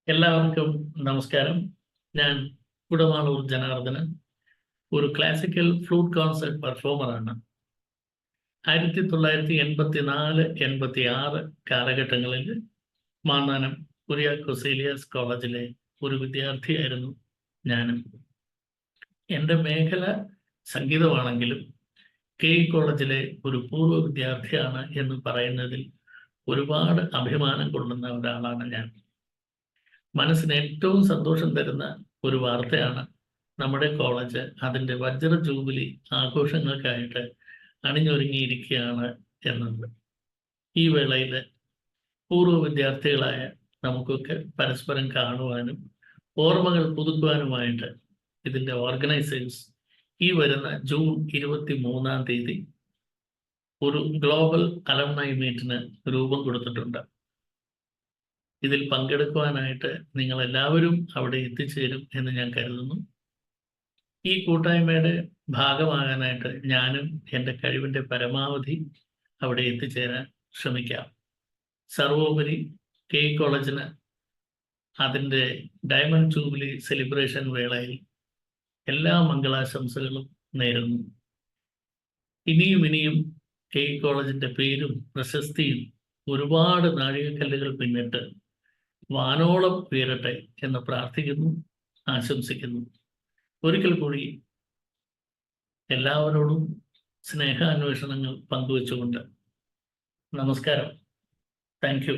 എല്ലാവർക്കും നമസ്കാരം. ഞാൻ കുടമാളൂർ ജനാർദ്ദനൻ. ഒരു ക്ലാസിക്കൽ ഫ്ലൂട്ട് കോൺസെർട്ട് പെർഫോമറാണ്. 1984-86 കാലഘട്ടങ്ങളിൽ മാന്നാനം കുര്യാക്കോസ് ഏലിയാസ് കോളേജിലെ ഒരു വിദ്യാർത്ഥിയായിരുന്നു ഞാനും. എൻ്റെ മേഖല സംഗീതമാണെങ്കിലും കോളേജിലെ ഒരു പൂർവ്വ വിദ്യാർത്ഥിയാണ് എന്ന് പറയുന്നതിൽ ഒരുപാട് അഭിമാനം കൊള്ളുന്ന ഒരാളാണ് ഞാൻ. മനസ്സിന് ഏറ്റവും സന്തോഷം തരുന്ന ഒരു വാർത്തയാണ് നമ്മുടെ കോളേജ് അതിൻ്റെ വജ്ര ജൂബിലി ആഘോഷങ്ങൾക്കായിട്ട് അണിഞ്ഞൊരുങ്ങിയിരിക്കുകയാണ് എന്നത്. ഈ വേളയിൽ പൂർവ്വ വിദ്യാർത്ഥികളായ നമുക്കൊക്കെ പരസ്പരം കാണുവാനും ഓർമ്മകൾ പുതുക്കുവാനുമായിട്ട് ഇതിൻ്റെ ഓർഗനൈസേഴ്സ് ഈ വരുന്ന ജൂൺ 23-ാം തീയതി ഒരു ഗ്ലോബൽ അലംനൈ മീറ്റിന് രൂപം കൊടുത്തിട്ടുണ്ട്. ഇതിൽ പങ്കെടുക്കുവാനായിട്ട് നിങ്ങൾ എല്ലാവരും അവിടെ എത്തിച്ചേരും എന്ന് ഞാൻ കരുതുന്നു. ഈ കൂട്ടായ്മയുടെ ഭാഗമാകാനായിട്ട് ഞാനും എൻ്റെ കഴിവിൻ്റെ പരമാവധി അവിടെ എത്തിച്ചേരാൻ ശ്രമിക്കാം. സർവോപരി കോളേജിന് അതിൻ്റെ ഡയമണ്ട് ജൂബിലി സെലിബ്രേഷൻ വേളയിൽ എല്ലാ മംഗളാശംസകളും നേരുന്നു. ഇനിയും കോളേജിൻ്റെ പേരും പ്രശസ്തിയും ഒരുപാട് നാഴികക്കല്ലുകൾ പിന്നിട്ട് വാനോളം ഉയരട്ടെ എന്ന് പ്രാർത്ഥിക്കുന്നു, ആശംസിക്കുന്നു. ഒരിക്കൽ കൂടി എല്ലാവരോടും സ്നേഹാന്വേഷണങ്ങൾ പങ്കുവെച്ചുകൊണ്ട് നമസ്കാരം. Thank you.